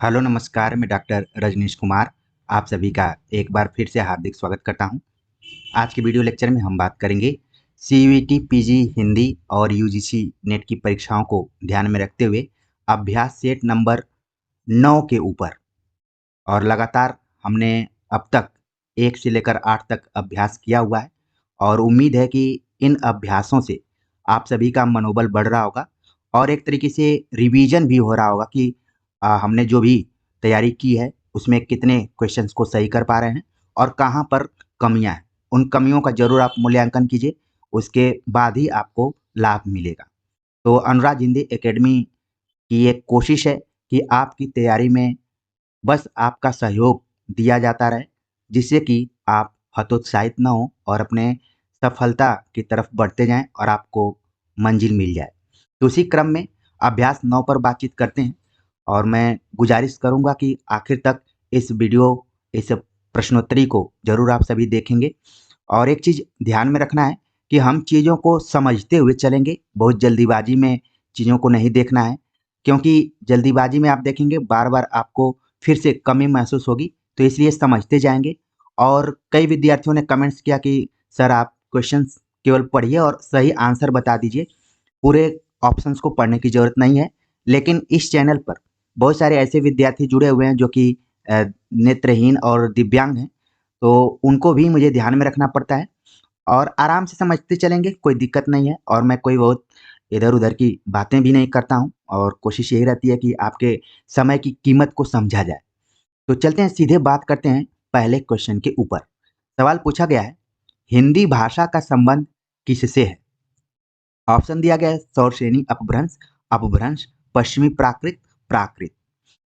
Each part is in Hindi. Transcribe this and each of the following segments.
हेलो नमस्कार, मैं डॉक्टर रजनीश कुमार आप सभी का एक बार फिर से हार्दिक स्वागत करता हूं। आज के वीडियो लेक्चर में हम बात करेंगे सीयूईटी पीजी हिंदी और यूजीसी नेट की परीक्षाओं को ध्यान में रखते हुए अभ्यास सेट नंबर 9 के ऊपर। और लगातार हमने अब तक 1 से लेकर 8 तक अभ्यास किया हुआ है और उम्मीद है कि इन अभ्यासों से आप सभी का मनोबल बढ़ रहा होगा और एक तरीके से रिवीजन भी हो रहा होगा कि हमने जो भी तैयारी की है उसमें कितने क्वेश्चंस को सही कर पा रहे हैं और कहाँ पर कमियां हैं। उन कमियों का ज़रूर आप मूल्यांकन कीजिए, उसके बाद ही आपको लाभ मिलेगा। तो अनुराग हिंदी एकेडमी की एक कोशिश है कि आपकी तैयारी में बस आपका सहयोग दिया जाता रहे, जिससे कि आप हतोत्साहित ना हो और अपने सफलता की तरफ बढ़ते जाएं और आपको मंजिल मिल जाए। तो उसी क्रम में अभ्यास 9 पर बातचीत करते हैं और मैं गुजारिश करूंगा कि आखिर तक इस प्रश्नोत्तरी को जरूर आप सभी देखेंगे। और एक चीज़ ध्यान में रखना है कि हम चीज़ों को समझते हुए चलेंगे, बहुत जल्दीबाजी में चीज़ों को नहीं देखना है, क्योंकि जल्दीबाजी में आप देखेंगे बार बार आपको फिर से कमी महसूस होगी। तो इसलिए समझते जाएंगे। और कई विद्यार्थियों ने कमेंट्स किया कि सर आप क्वेश्चंस केवल पढ़िए और सही आंसर बता दीजिए, पूरे ऑप्शंस को पढ़ने की ज़रूरत नहीं है। लेकिन इस चैनल पर बहुत सारे ऐसे विद्यार्थी जुड़े हुए हैं जो कि नेत्रहीन और दिव्यांग हैं, तो उनको भी मुझे ध्यान में रखना पड़ता है और आराम से समझते चलेंगे, कोई दिक्कत नहीं है। और मैं कोई बहुत इधर-उधर की बातें भी नहीं करता हूँ और कोशिश यही रहती है कि आपके समय की कीमत को समझा जाए। तो चलते हैं, सीधे बात करते हैं पहले क्वेश्चन के ऊपर। सवाल पूछा गया है, हिंदी भाषा का संबंध किससे है? ऑप्शन दिया गया है सौरसेनी अपभ्रंश, अपभ्रंश, पश्चिमी प्राकृत, प्राकृत।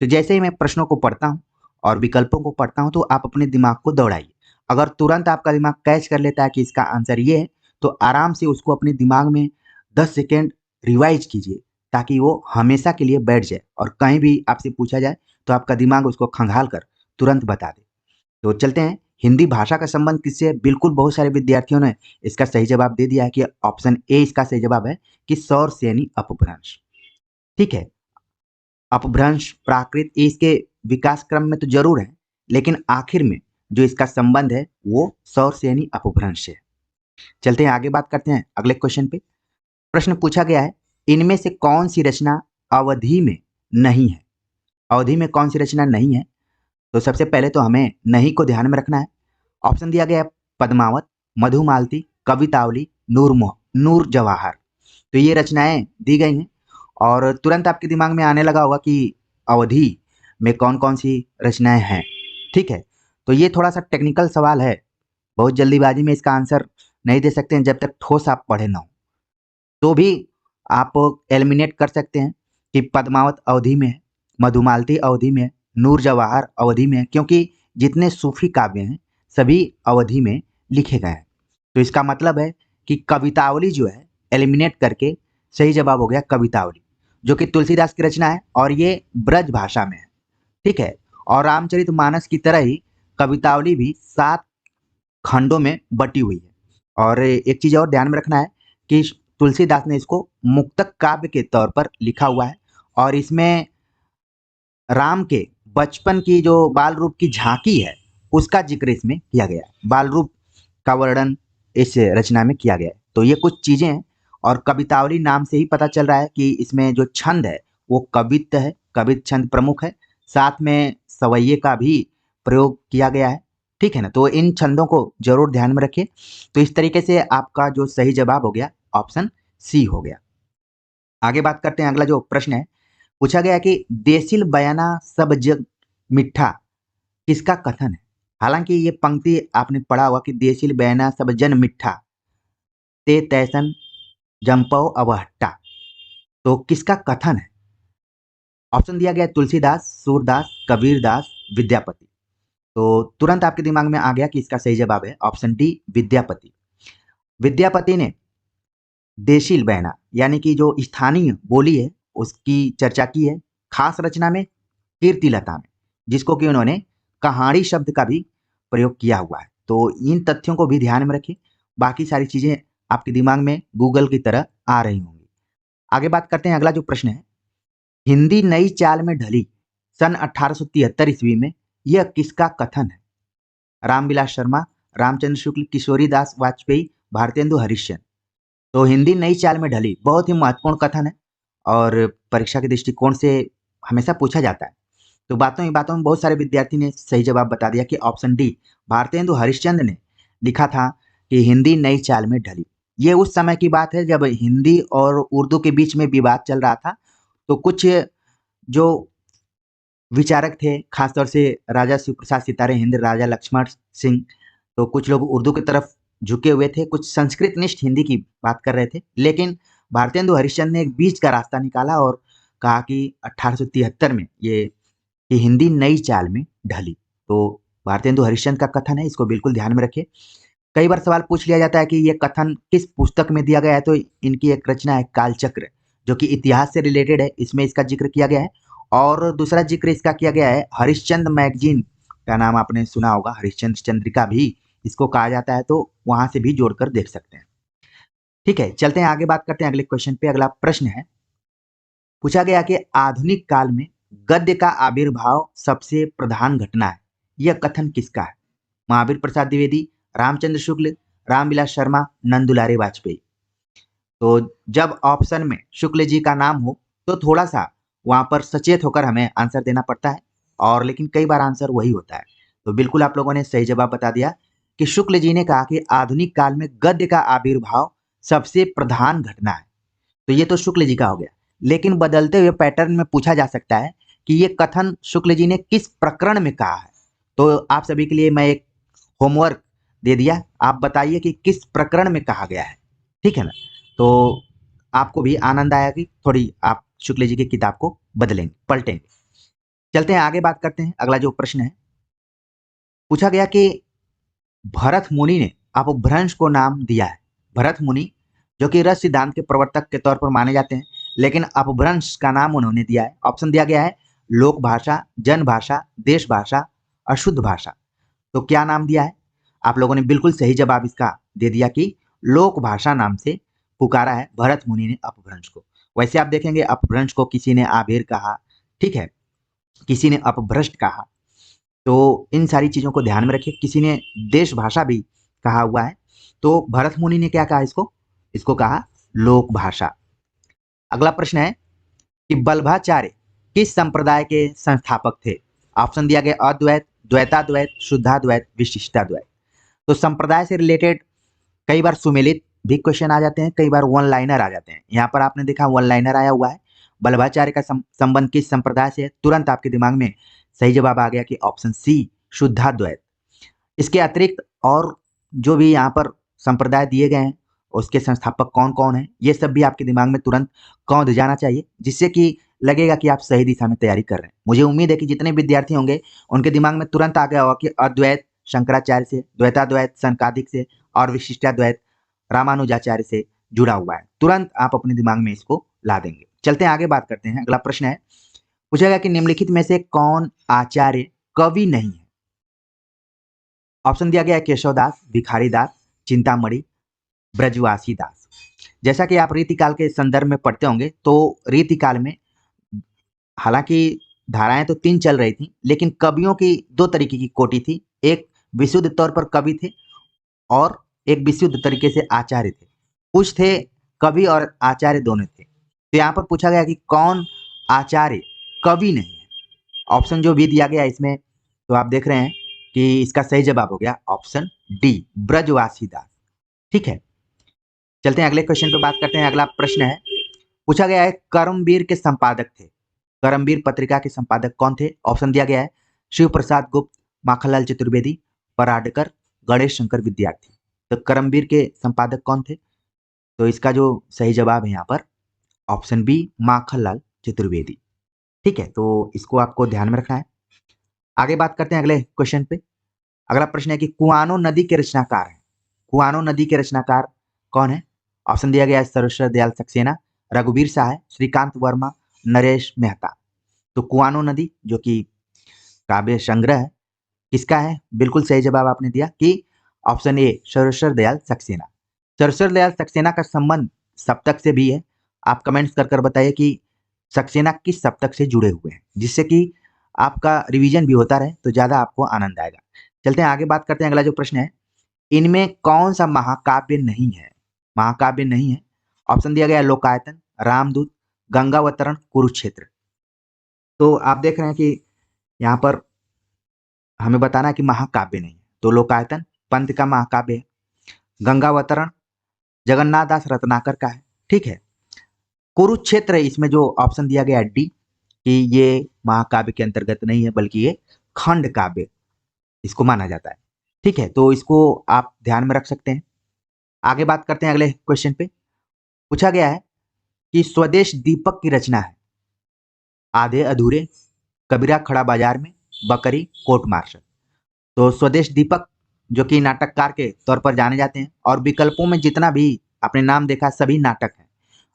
तो जैसे ही मैं प्रश्नों को पढ़ता हूँ और विकल्पों को पढ़ता हूँ तो आप अपने दिमाग को दौड़ाइए। अगर तुरंत आपका दिमाग कैच कर लेता है कि इसका आंसर ये है, तो आराम से उसको अपने दिमाग में 10 सेकेंड रिवाइज कीजिए, ताकि वो हमेशा के लिए बैठ जाए और कहीं भी आपसे पूछा जाए तो आपका दिमाग उसको खंगाल कर तुरंत बता दे। तो चलते हैं, हिंदी भाषा का संबंध किससे है? बिल्कुल, बहुत सारे विद्यार्थियों ने इसका सही जवाब दे दिया है कि ऑप्शन ए इसका सही जवाब है कि सौरसेनी अपभ्रंश। ठीक है, अपभ्रंश, प्राकृत ये इसके विकास क्रम में तो जरूर है, लेकिन आखिर में जो इसका संबंध है वो सौरसेनी अपभ्रंश से है। चलते हैं आगे, बात करते हैं अगले क्वेश्चन पे। प्रश्न पूछा गया है, इनमें से कौन सी रचना अवधि में नहीं है? अवधि में कौन सी रचना नहीं है? तो सबसे पहले तो हमें नहीं को ध्यान में रखना है। ऑप्शन दिया गया है पद्मावत, मधुमालती, कवितावली, नूर जवाहर। तो ये रचनाएं दी गई हैं और तुरंत आपके दिमाग में आने लगा होगा कि अवधि में कौन कौन सी रचनाएं हैं। ठीक है, तो ये थोड़ा सा टेक्निकल सवाल है, बहुत जल्दीबाजी में इसका आंसर नहीं दे सकते हैं जब तक ठोस आप पढ़े ना हो। तो भी आप एलिमिनेट कर सकते हैं कि पद्मावत अवधि में है, मधुमालती अवधि में है, नूर जवाहर अवधि में है, क्योंकि जितने सूफी काव्य हैं सभी अवधि में लिखे गए हैं। तो इसका मतलब है कि कवितावली जो है एलिमिनेट करके सही जवाब हो गया कवितावली, जो कि तुलसीदास की रचना है और ये ब्रज भाषा में है। ठीक है, और रामचरितमानस की तरह ही कवितावली भी 7 खंडों में बटी हुई है। और एक चीज और ध्यान में रखना है कि तुलसीदास ने इसको मुक्तक काव्य के तौर पर लिखा हुआ है और इसमें राम के बचपन की जो बाल रूप की झांकी है उसका जिक्र इसमें किया गया है, बाल रूप का वर्णन इस रचना में किया गया है। तो ये कुछ चीजें हैं और कवितावली नाम से ही पता चल रहा है कि इसमें जो छंद है वो कवित्त है, कवित्त छंद प्रमुख है, साथ में सवैये का भी प्रयोग किया गया है। ठीक है ना, तो इन छंदों को जरूर ध्यान में रखिए। तो इस तरीके से आपका जो सही जवाब हो गया ऑप्शन सी हो गया। आगे बात करते हैं, अगला जो प्रश्न है पूछा गया कि देसिल बयाना सब जग मिठा किसका कथन है? हालांकि ये पंक्ति आपने पढ़ा होगा कि देसिल बयाना सब जन मिठा ते तैसन जम्पौ अवहट्टा। तो किसका कथन है? ऑप्शन दिया गया है तुलसीदास, सूरदास, कबीरदास, विद्यापति। तो तुरंत आपके दिमाग में आ गया कि इसका सही जवाब है ऑप्शन डी विद्यापति। विद्यापति ने देशील बयाना यानी कि जो स्थानीय बोली है उसकी चर्चा की है, खास रचना में कीर्तिलता में, जिसको कि उन्होंने कहानी शब्द का भी प्रयोग किया हुआ है। तो इन तथ्यों को भी ध्यान में रखें, बाकी सारी चीजें आपके दिमाग में गूगल की तरह आ रही होंगी। आगे बात करते हैं, अगला जो प्रश्न है, हिंदी नई चाल में ढली सन 1873 ईस्वी में, यह किसका कथन है? रामविलास शर्मा, रामचंद्र शुक्ल, किशोरी दास वाजपेयी, भारतेंदु हरिश्चंद्र। तो हिंदी नई चाल में ढली बहुत ही महत्वपूर्ण कथन है और परीक्षा के दृष्टिकोण से हमेशा पूछा जाता है। तो बातों ही बातों में बहुत सारे विद्यार्थी ने सही जवाब बता दिया कि ऑप्शन डी भारतेंदु हरिश्चंद्र ने लिखा था कि हिंदी नई चाल में ढली। ये उस समय की बात है जब हिंदी और उर्दू के बीच में विवाद चल रहा था। तो कुछ जो विचारक थे, खासतौर से राजा शिव प्रसाद सितारे हिंद, राजा लक्ष्मण सिंह, तो कुछ लोग उर्दू की तरफ झुके हुए थे, कुछ संस्कृतनिष्ठ हिंदी की बात कर रहे थे। लेकिन भारतेंदु हरिश्चंद्र ने एक बीच का रास्ता निकाला और कहा कि 1873 में ये कि हिंदी नई चाल में ढली। तो भारतेंदु हरिश्चंद्र का कथन है, इसको बिल्कुल ध्यान में रखिए। कई बार सवाल पूछ लिया जाता है कि ये कथन किस पुस्तक में दिया गया है, तो इनकी एक रचना है कालचक्र, जो कि इतिहास से रिलेटेड है, इसमें इसका जिक्र किया गया है। और दूसरा जिक्र इसका किया गया है हरिश्चंद्र मैगजीन का, नाम आपने सुना होगा, हरिश्चंद्र चंद्रिका भी इसको कहा जाता है, तो वहां से भी जोड़कर देख सकते हैं। ठीक है, चलते हैं आगे, बात करते हैं अगले क्वेश्चन पे। अगला प्रश्न है, पूछा गया कि आधुनिक काल में गद्य का आविर्भाव सबसे प्रधान घटना है, यह कथन किसका है? महावीर प्रसाद द्विवेदी, रामचंद्र शुक्ल, रामविलास शर्मा, नंदुलारे वाजपेयी। तो जब ऑप्शन में शुक्ल जी का नाम हो तो थोड़ा सा वहां पर सचेत होकर हमें आंसर देना पड़ता है, और लेकिन कई बार आंसर वही होता है। तो बिल्कुल आप लोगों ने सही जवाब बता दिया कि शुक्ल जी ने कहा कि आधुनिक काल में गद्य का आविर्भाव सबसे प्रधान घटना है। तो ये तो शुक्ल जी का हो गया, लेकिन बदलते हुए पैटर्न में पूछा जा सकता है कि ये कथन शुक्ल जी ने किस प्रकरण में कहा है। तो आप सभी के लिए मैं एक होमवर्क दे दिया, आप बताइए कि किस प्रकरण में कहा गया है, ठीक है ना? तो आपको भी आनंद आया कि थोड़ी आप शुक्ल जी की किताब को बदलेंगे, पलटेंगे। चलते हैं आगे, बात करते हैं। अगला जो प्रश्न है, पूछा गया कि भरत मुनि ने अपभ्रंश को नाम दिया है। भरत मुनि जो कि रस सिद्धांत के प्रवर्तक के तौर पर माने जाते हैं, लेकिन अपभ्रंश का नाम उन्होंने दिया है। ऑप्शन दिया गया है लोक भाषा, जन भाषा, देश भाषा, अशुद्ध भाषा। तो क्या नाम दिया है? आप लोगों ने बिल्कुल सही जवाब इसका दे दिया कि लोक भाषा नाम से पुकारा है भरत मुनि ने अपभ्रंश को। वैसे आप देखेंगे अपभ्रंश को किसी ने आभेर कहा, ठीक है, किसी ने अपभ्रष्ट कहा। तो इन सारी चीजों को ध्यान में रखिए। किसी ने देश भाषा भी कहा हुआ है, तो भरत मुनि ने क्या कहा इसको? इसको कहा लोक भाषा। अगला प्रश्न है कि वल्लभाचार्य किस संप्रदाय के संस्थापक थे? ऑप्शन दिया गया अद्वैत, द्वैताद्वैत, शुद्धाद्वैत, विशिष्टाद्वैत। तो संप्रदाय से रिलेटेड कई बार सुमेलित भी क्वेश्चन आ जाते हैं, कई बार वन लाइनर आ जाते हैं। यहाँ पर आपने देखा वन लाइनर आया हुआ है। वल्लभाचार्य का संबंध किस संप्रदाय से है? तुरंत आपके दिमाग में सही जवाब आ गया कि ऑप्शन सी शुद्धाद्वैत। इसके अतिरिक्त और जो भी यहाँ पर संप्रदाय दिए गए हैं, उसके संस्थापक कौन कौन है, ये सब भी आपके दिमाग में तुरंत कौंध जाना चाहिए, जिससे कि लगेगा कि आप सही दिशा में तैयारी कर रहे हैं। मुझे उम्मीद है कि जितने विद्यार्थी होंगे उनके दिमाग में तुरंत आ गया होगा कि अद्वैत शंकराचार्य से, द्वैताद्वैत सनकादिक से, और विशिष्टाद्वैत रामानुजाचार्य से जुड़ा हुआ है। तुरंत आप अपने दिमाग में इसको ला देंगे। चलते हैं आगे, बात करते हैं। अगला प्रश्न है, पूछेगा कि निम्नलिखित में से कौन आचार्य कवि नहीं है? ऑप्शन दिया गया है केशवदास, भिखारीदास, चिंतामणि, ब्रजवासी दास। जैसा कि आप रीतिकाल के संदर्भ में पढ़ते होंगे, तो रीतिकाल में हालांकि धाराएं तो तीन चल रही थी, लेकिन कवियों की दो तरीके की कोटि थी। एक विशुद्ध तौर पर कवि थे और एक विशुद्ध तरीके से आचार्य थे। कुछ थे कवि और आचार्य दोनों थे। तो यहाँ पर पूछा गया कि कौन आचार्य कवि नहीं है? ऑप्शन जो भी दिया गया इसमें, तो आप देख रहे हैं कि इसका सही जवाब हो गया ऑप्शन डी ब्रजवासी दास। ठीक है, चलते हैं अगले क्वेश्चन पे, बात करते हैं। अगला प्रश्न है, पूछा गया है कर्मवीर के संपादक थे, कर्मवीर पत्रिका के संपादक कौन थे? ऑप्शन दिया गया है शिव प्रसाद गुप्त, माखनलाल चतुर्वेदी, पराडकर, गणेश शंकर विद्यार्थी। तो कर्मवीर के संपादक कौन थे? तो इसका जो सही जवाब है यहाँ पर ऑप्शन बी माखनलाल चतुर्वेदी। ठीक है, तो इसको आपको ध्यान में रखना है। आगे बात करते हैं अगले क्वेश्चन पे। अगला प्रश्न है कि कुआनो नदी के रचनाकार है, कुआनो नदी के रचनाकार कौन है? ऑप्शन दिया गया है सर्वेश्वर दयाल सक्सेना, रघुवीर सहाय, श्रीकांत वर्मा, नरेश मेहता। तो कुआनो नदी जो कि काव्य संग्रह है, किसका है? बिल्कुल सही जवाब आपने दिया कि ऑप्शन ए सर्वेश्वर दयाल सक्सेना। सर्वेश्वर दयाल सक्सेना का संबंध सप्तक से भी है। आप कमेंट्स कर कर बताइए कि सक्सेना किस सप्तक से जुड़े हुए हैं, जिससे कि आपका रिवीजन भी होता रहे तो ज़्यादा आपको आनंद आएगा। चलते हैं आगे बात करते हैं, अगला जो प्रश्न है, इनमें कौन सा महाकाव्य नहीं है? महाकाव्य नहीं है। ऑप्शन दिया गया है लोकायतन, रामदूत, गंगावतरण, कुरुक्षेत्र। तो आप देख रहे हैं कि यहाँ पर हमें बताना है कि महाकाव्य नहीं है। तो लोकायतन पंत का महाकाव्य है, गंगावतरण जगन्नाथ दास रत्नाकर का है, ठीक है। कुरुक्षेत्र इसमें जो ऑप्शन दिया गया है डी, कि ये महाकाव्य के अंतर्गत नहीं है बल्कि ये खंड काव्य इसको माना जाता है, ठीक है। तो इसको आप ध्यान में रख सकते हैं। आगे बात करते हैं अगले क्वेश्चन पे। पूछा गया है कि स्वदेश दीपक की रचना है आधे अधूरे, कबीरा खड़ा बाजार में, बकरी, कोर्ट मार्शल। तो स्वदेश दीपक जो कि नाटककार के तौर पर जाने जाते हैं, और विकल्पों में जितना भी आपने नाम देखा सभी नाटक है।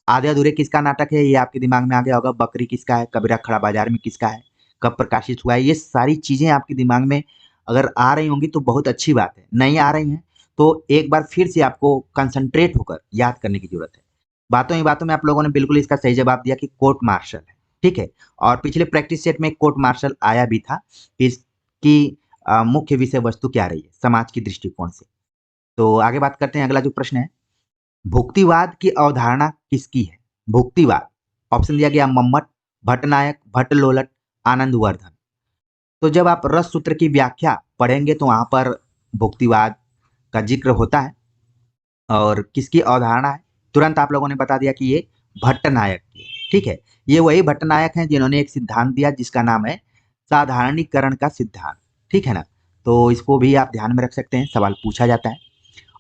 आधे अधूरे किसका नाटक है ये आपके दिमाग में आ गया होगा, बकरी किसका है, कबीरा खड़ा बाजार में किसका है, कब प्रकाशित हुआ है। ये सारी चीजें आपके दिमाग में अगर आ रही होंगी तो बहुत अच्छी बात है, नहीं आ रही हैं तो एक बार फिर से आपको कंसंट्रेट होकर याद करने की जरूरत है। बातों ही बातों में आप लोगों ने बिल्कुल इसका सही जवाब दिया कि कोर्ट मार्शल है, ठीक है। और पिछले प्रैक्टिस सेट में कोर्ट मार्शल आया भी था। इसकी मुख्य विषय वस्तु क्या रही है समाज की दृष्टिकोण से। तो आगे बात करते हैं, अगला जो प्रश्न है, भुक्तिवाद की अवधारणा किसकी है? भुक्तिवाद ऑप्शन दिया गया मम्मट, भट्टनायक, भट्टलोलट, आनंदवर्धन। तो जब आप रस सूत्र की व्याख्या पढ़ेंगे तो वहां पर भुक्तिवाद का जिक्र होता है, और किसकी अवधारणा है तुरंत आप लोगों ने बता दिया कि ये भट्टनायक की, ठीक है। ये वही भट्टनायक हैं जिन्होंने एक सिद्धांत दिया जिसका नाम है साधारणीकरण का सिद्धांत, ठीक है ना। तो इसको भी आप ध्यान में रख सकते हैं, सवाल पूछा जाता है।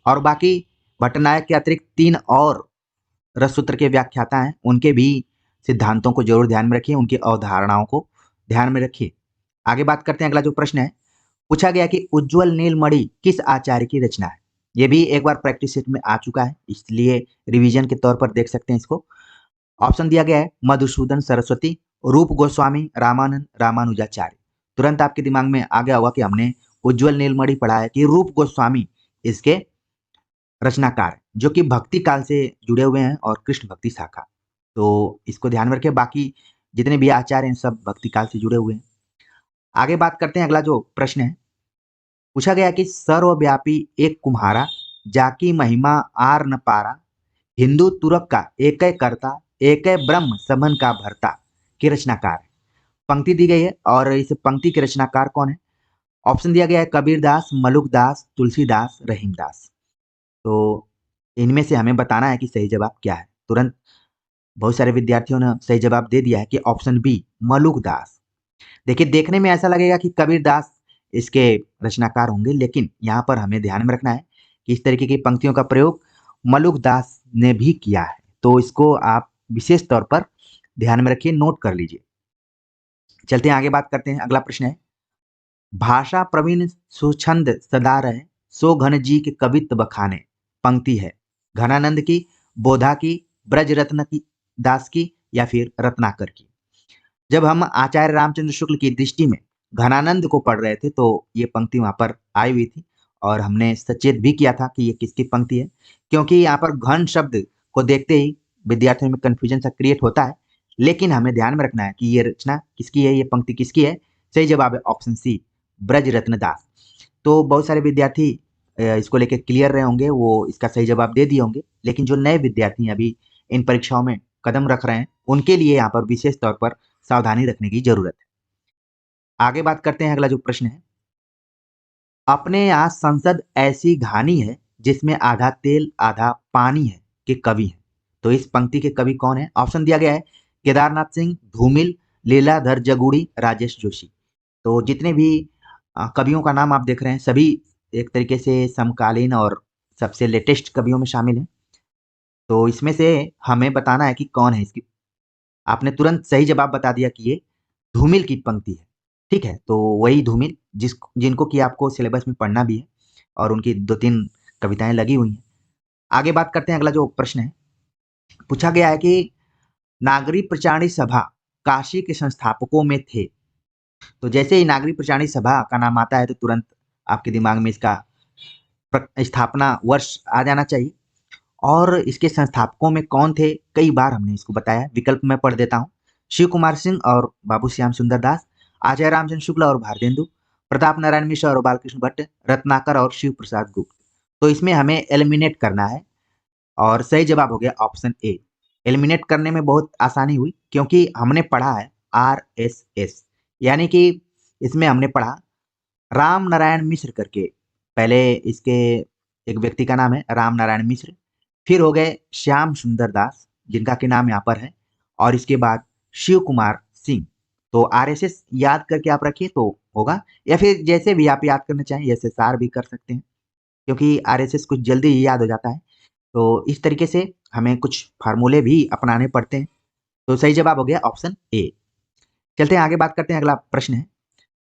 और बाकी भट्टनायक के अतिरिक्त 3 और रससूत्र के व्याख्याता हैं, उनके भी सिद्धांतों को जरूर ध्यान में रखिए, उनकी अवधारणाओं को ध्यान में रखिए। आगे बात करते हैं, अगला जो प्रश्न है, पूछा गया कि उज्ज्वल नीलमणि किस आचार्य की रचना है? ये भी एक बार प्रैक्टिस सेट में आ चुका है, इसलिए रिवीजन के तौर पर देख सकते हैं इसको। ऑप्शन दिया गया है मधुसूदन सरस्वती, रूप गोस्वामी, रामानंद, रामानुजाचार्य। तुरंत आपके दिमाग में आ गया होगा कि हमने उज्ज्वल नीलमणि पढ़ा है कि रूप गोस्वामी इसके रचनाकार जो कि भक्ति काल से जुड़े हुए हैं और कृष्ण भक्ति शाखा। तो इसको ध्यान में रखें, बाकी जितने भी आचार्य हैं सब भक्ति काल से जुड़े हुए हैं। आगे बात करते हैं, अगला जो प्रश्न है, पूछा गया कि सर्वव्यापी एक कुम्हारा, जाकी महिमा आर न पारा, हिंदू तुरक का एक कर्ता, एक ब्रह्म समन का भरता के रचनाकार है। पंक्ति दी गई है और इस पंक्ति के रचनाकार कौन है? ऑप्शन दिया गया है कबीरदास, मलुकदास, तुलसीदास, रहीमदास। तो इनमें से हमें बताना है कि सही जवाब क्या है। तुरंत बहुत सारे विद्यार्थियों ने सही जवाब दे दिया है कि ऑप्शन बी मलुकदास। देखिए देखने में ऐसा लगेगा कि कबीरदास इसके रचनाकार होंगे, लेकिन यहाँ पर हमें ध्यान में रखना है कि इस तरीके की पंक्तियों का प्रयोग मलुकदास ने भी किया है। तो इसको आप विशेष तौर पर ध्यान में रखिए, नोट कर लीजिए। चलते हैं आगे बात करते हैं, अगला प्रश्न है, भाषा प्रवीण सुछंद सदा रहे, सो घन जी के कवित्व बखाने। पंक्ति है घनानंद की, बोधा की, ब्रज रत्न की दास की, या फिर रत्नाकर की। जब हम आचार्य रामचंद्र शुक्ल की दृष्टि में घनानंद को पढ़ रहे थे तो ये पंक्ति वहां पर आई हुई थी, और हमने सचेत भी किया था कि ये किसकी पंक्ति है, क्योंकि यहाँ पर घन शब्द को देखते ही विद्यार्थियों में कंफ्यूजन सा क्रिएट होता है। लेकिन हमें ध्यान में रखना है कि ये रचना किसकी है, ये पंक्ति किसकी है। सही जवाब है ऑप्शन सी, ब्रज रत्न दास। तो बहुत सारे विद्यार्थी इसको लेकर क्लियर रहे होंगे, वो इसका सही जवाब दे दिए होंगे, लेकिन जो नए विद्यार्थी अभी इन परीक्षाओं में कदम रख रहे हैं उनके लिए यहाँ पर विशेष तौर पर सावधानी रखने की जरूरत है। आगे बात करते हैं, अगला जो प्रश्न है, अपने यहाँ संसद ऐसी घानी है जिसमें आधा तेल आधा पानी है के कवि हैं। तो इस पंक्ति के कवि कौन है? ऑप्शन दिया गया है केदारनाथ सिंह, धूमिल, लीलाधर जगुड़ी, राजेश जोशी। तो जितने भी कवियों का नाम आप देख रहे हैं सभी एक तरीके से समकालीन और सबसे लेटेस्ट कवियों में शामिल हैं। तो इसमें से हमें बताना है कि कौन है इसकी। आपने तुरंत सही जवाब बता दिया कि ये धूमिल की पंक्ति है, ठीक है। तो वही धूमिल जिनको कि आपको सिलेबस में पढ़ना भी है, और उनकी 2-3 कविताएं लगी हुई हैं। आगे बात करते हैं, अगला जो प्रश्न है, पूछा गया है कि नागरी प्रचारणी सभा काशी के संस्थापकों में थे। तो जैसे ही नागरी प्रचारणी सभा का नाम आता है तो तुरंत आपके दिमाग में इसका स्थापना वर्ष आ जाना चाहिए। और इसके संस्थापकों में कौन थे, कई बार हमने इसको बताया, विकल्प में पढ़ देता हूँ। शिव कुमार सिंह और बाबू श्याम सुंदर दास, आचार्य रामचंद्र शुक्ल और भारतेंदु, प्रताप नारायण मिश्र और बालकृष्ण भट्ट, रत्नाकर और शिव प्रसाद गुप्त। तो इसमें हमें एलिमिनेट करना है और सही जवाब हो गया ऑप्शन ए। एलिमिनेट करने में बहुत आसानी हुई क्योंकि हमने पढ़ा है आरएसएस, यानी कि इसमें हमने पढ़ा राम नारायण मिश्र करके। पहले इसके एक व्यक्ति का नाम है राम नारायण मिश्र, फिर हो गए श्याम सुंदर दास जिनका कि नाम यहाँ पर है, और इसके बाद शिव कुमार सिंह। तो आरएसएस याद करके आप रखिए तो होगा, या फिर जैसे भी आप याद करना चाहें एसएसआर भी कर सकते हैं क्योंकि आरएसएस कुछ जल्दी ही याद हो जाता है। तो इस तरीके से हमें कुछ फार्मूले भी अपनाने पड़ते हैं। तो सही जवाब हो गया ऑप्शन ए। चलते हैं आगे, बात करते हैं। अगला प्रश्न है,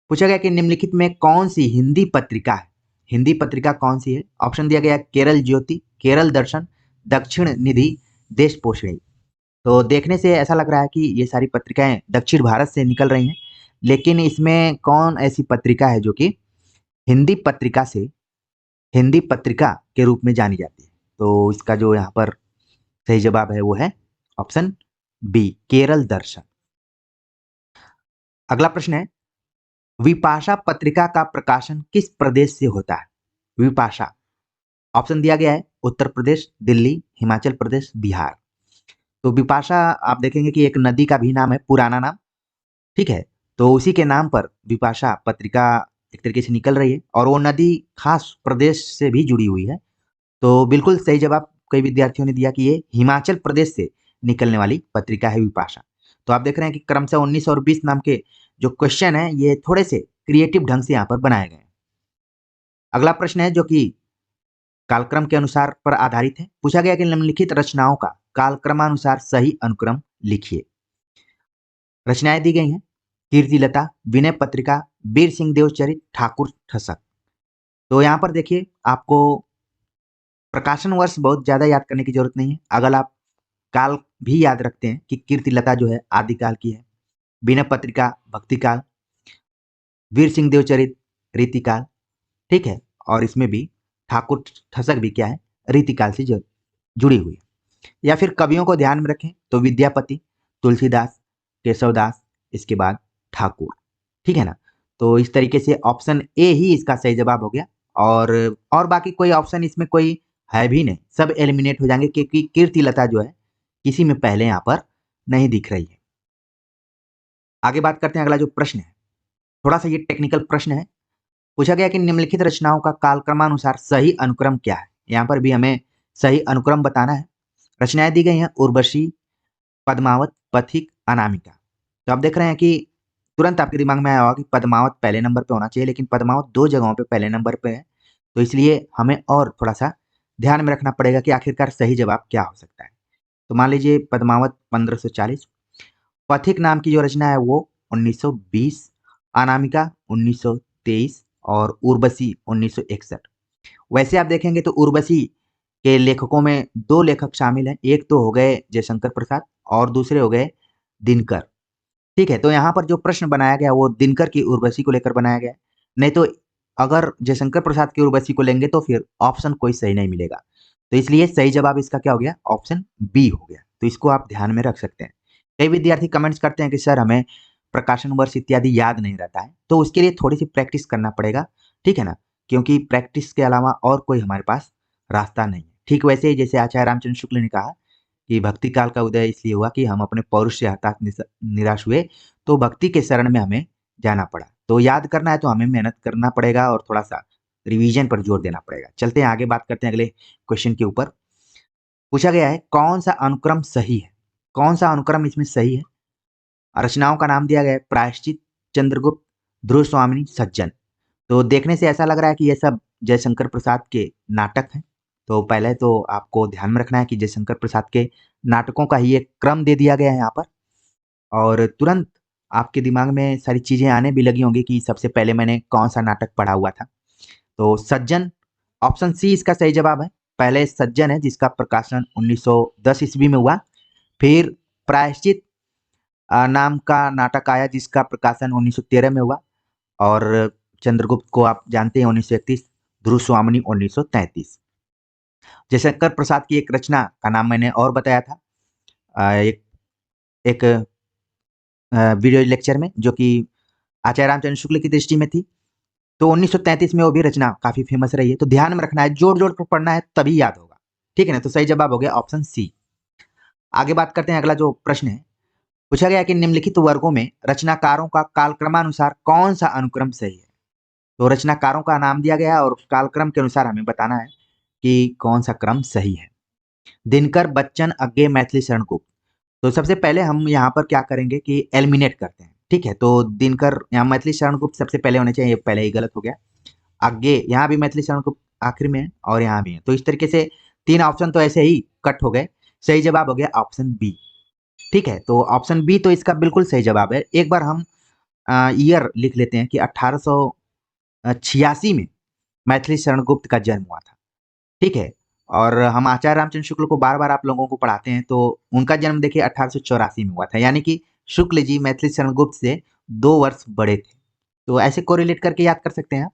पूछा गया कि निम्नलिखित में कौन सी हिंदी पत्रिका है? हिंदी पत्रिका कौन सी है? ऑप्शन दिया गया केरल ज्योति, केरल दर्शन, दक्षिण निधि, देश पोषणी। तो देखने से ऐसा लग रहा है कि ये सारी पत्रिकाएं दक्षिण भारत से निकल रही हैं, लेकिन इसमें कौन ऐसी पत्रिका है जो कि हिंदी पत्रिका से हिंदी पत्रिका के रूप में जानी जाती है? तो इसका जो यहाँ पर सही जवाब है वो है ऑप्शन बी, केरल दर्शन। अगला प्रश्न है, विपाशा पत्रिका का प्रकाशन किस प्रदेश से होता है? विपाशा, ऑप्शन दिया गया है उत्तर प्रदेश, दिल्ली, हिमाचल प्रदेश, बिहार। तो विपाशा आप देखेंगे कि एक नदी का भी नाम है, पुराना नाम, ठीक है। तो उसी के नाम पर विपाशा पत्रिका एक तरीके से निकल रही है, और वो नदी खास प्रदेश से भी जुड़ी हुई है। तो बिल्कुल सही जवाब कई विद्यार्थियों ने दिया कि ये हिमाचल प्रदेश से निकलने वाली पत्रिका है विपाशा। तो आप देख रहे हैं कि क्रमशः 19 और 20 नाम के जो क्वेश्चन है ये थोड़े से क्रिएटिव ढंग से यहाँ पर बनाए गए हैं। अगला प्रश्न है जो कि कालक्रम के अनुसार पर आधारित है। पूछा गया कि निम्नलिखित रचनाओं का कालक्रमानुसार सही अनुक्रम लिखिए। रचनाएं दी गई हैं कीर्तिलता, विनय पत्रिका, वीर सिंह देवचरित, ठाकुर ठसक। तो यहाँ पर देखिए आपको प्रकाशन वर्ष बहुत ज्यादा याद करने की जरूरत नहीं है। अगर आप काल भी याद रखते हैं कि कीर्तिलता जो है आदिकाल की है, विनय पत्रिका भक्तिकाल, वीर सिंह देवचरित रीतिकाल, ठीक है, और इसमें भी ठाकुर ठसक भी क्या है, रीतिकाल से जुड़ी हुई है। या फिर कवियों को ध्यान में रखें तो विद्यापति, तुलसीदास, केशवदास, इसके बाद ठाकुर, ठीक है ना। तो इस तरीके से ऑप्शन ए ही इसका सही जवाब हो गया, और बाकी कोई ऑप्शन इसमें कोई है भी नहीं, सब एलिमिनेट हो जाएंगे क्योंकि कीर्तिलता जो है किसी में पहले यहाँ पर नहीं दिख रही है। आगे बात करते हैं, अगला जो प्रश्न है थोड़ा सा ये टेक्निकल प्रश्न है। पूछा गया कि निम्नलिखित रचनाओं का कालक्रमानुसार सही अनुक्रम क्या है? यहाँ पर भी हमें सही अनुक्रम बताना है। रचनाएं दी गई हैं उर्वशी, पद्मावत, पथिक, अनामिका। तो आप देख रहे हैं कि तुरंत आपके दिमाग में आया होगा कि पद्मावत पहले नंबर पे होना चाहिए, लेकिन पद्मावत दो जगहों पे पहले नंबर पे है। तो इसलिए हमें और थोड़ा सा ध्यान में रखना पड़ेगा कि आखिरकार सही जवाब क्या हो सकता है। तो मान लीजिए पद्मावत 1540, पथिक नाम की जो रचना है वो 1920, अनामिका 1923 और उर्वशी 1961। वैसे आप देखेंगे तो उर्वशी के लेखकों में दो लेखक शामिल हैं, एक तो हो गए जयशंकर प्रसाद और दूसरे हो गए दिनकर, ठीक है। तो यहाँ पर जो प्रश्न बनाया गया वो दिनकर की उर्वशी को लेकर बनाया गया, नहीं तो अगर जयशंकर प्रसाद की उर्वशी को लेंगे तो फिर ऑप्शन कोई सही नहीं मिलेगा। तो इसलिए सही जवाब इसका क्या हो गया, ऑप्शन बी हो गया। तो इसको आप ध्यान में रख सकते हैं। कई विद्यार्थी कमेंट्स करते हैं कि सर हमें प्रकाशन वर्ष इत्यादि याद नहीं रहता है, तो उसके लिए थोड़ी सी प्रैक्टिस करना पड़ेगा, ठीक है ना, क्योंकि प्रैक्टिस के अलावा और कोई हमारे पास रास्ता नहीं है। ठीक वैसे ही जैसे आचार्य रामचंद्र शुक्ल ने कहा कि भक्ति काल का उदय इसलिए हुआ कि हम अपने पौरुष से हताश निराश हुए, तो भक्ति के शरण में हमें जाना पड़ा। तो याद करना है तो हमें मेहनत करना पड़ेगा और थोड़ा सा रिवीजन पर जोर देना पड़ेगा। चलते हैं आगे, बात करते हैं अगले क्वेश्चन के ऊपर। पूछा गया है कौन सा अनुक्रम सही है? कौन सा अनुक्रम इसमें सही है? रचनाओं का नाम दिया गया है प्रायश्चित, चंद्रगुप्त, ध्रुव स्वामिनी, सज्जन। तो देखने से ऐसा लग रहा है कि ये सब जयशंकर प्रसाद के नाटक हैं। तो पहले तो आपको ध्यान में रखना है कि जयशंकर प्रसाद के नाटकों का ही एक क्रम दे दिया गया है यहाँ पर, और तुरंत आपके दिमाग में सारी चीजें आने भी लगी होंगी कि सबसे पहले मैंने कौन सा नाटक पढ़ा हुआ था। तो सज्जन, ऑप्शन सी इसका सही जवाब है। पहले सज्जन है जिसका प्रकाशन 1910 ईस्वी में हुआ, फिर प्रायश्चित नाम का नाटक आया जिसका प्रकाशन 1913 में हुआ, और चंद्रगुप्त को आप जानते हैं 1931, ध्रुव स्वामिनी 1933। जयशंकर प्रसाद की एक रचना का नाम मैंने और बताया था एक वीडियो लेक्चर में, जो कि आचार्य रामचंद्र शुक्ल की दृष्टि में थी। तो 1933 में वो भी रचना काफी फेमस रही है। तो ध्यान में रखना है, जोड़ जोड़ कर पढ़ना है तभी याद होगा, ठीक है ना। तो सही जवाब हो गया ऑप्शन सी। आगे बात करते हैं, अगला जो प्रश्न है, पूछा गया कि निम्नलिखित वर्गों में रचनाकारों का कालक्रमानुसार कौन सा अनुक्रम सही है। तो रचनाकारों का नाम दिया गया और कालक्रम के अनुसार हमें बताना है कि कौन सा क्रम सही है। दिनकर, बच्चन, अज्ञे, मैथिली शरण गुप्त। तो सबसे पहले हम यहाँ पर क्या करेंगे कि एलिमिनेट करते हैं, ठीक है। तो दिनकर, यहाँ मैथिली शरण गुप्त सबसे पहले होने चाहिए, ये पहले ही गलत हो गया। आगे यहाँ भी मैथिली शरण गुप्त आखिर में है और यहाँ भी है। तो इस तरीके से 3 ऑप्शन तो ऐसे ही कट हो गए। सही जवाब हो गया ऑप्शन बी, ठीक है। तो ऑप्शन बी तो इसका बिल्कुल सही जवाब है। एक बार हम ईयर लिख लेते हैं कि 1886 में मैथिली शरण गुप्त का जन्म हुआ था, ठीक है। और हम आचार्य रामचंद्र शुक्ल को बार बार आप लोगों को पढ़ाते हैं, तो उनका जन्म देखिए 1884 में हुआ था, यानी कि शुक्ल जी मैथिली शरण गुप्त से 2 वर्ष बड़े थे। तो ऐसे कोरिलेट करके याद कर सकते हैं आप।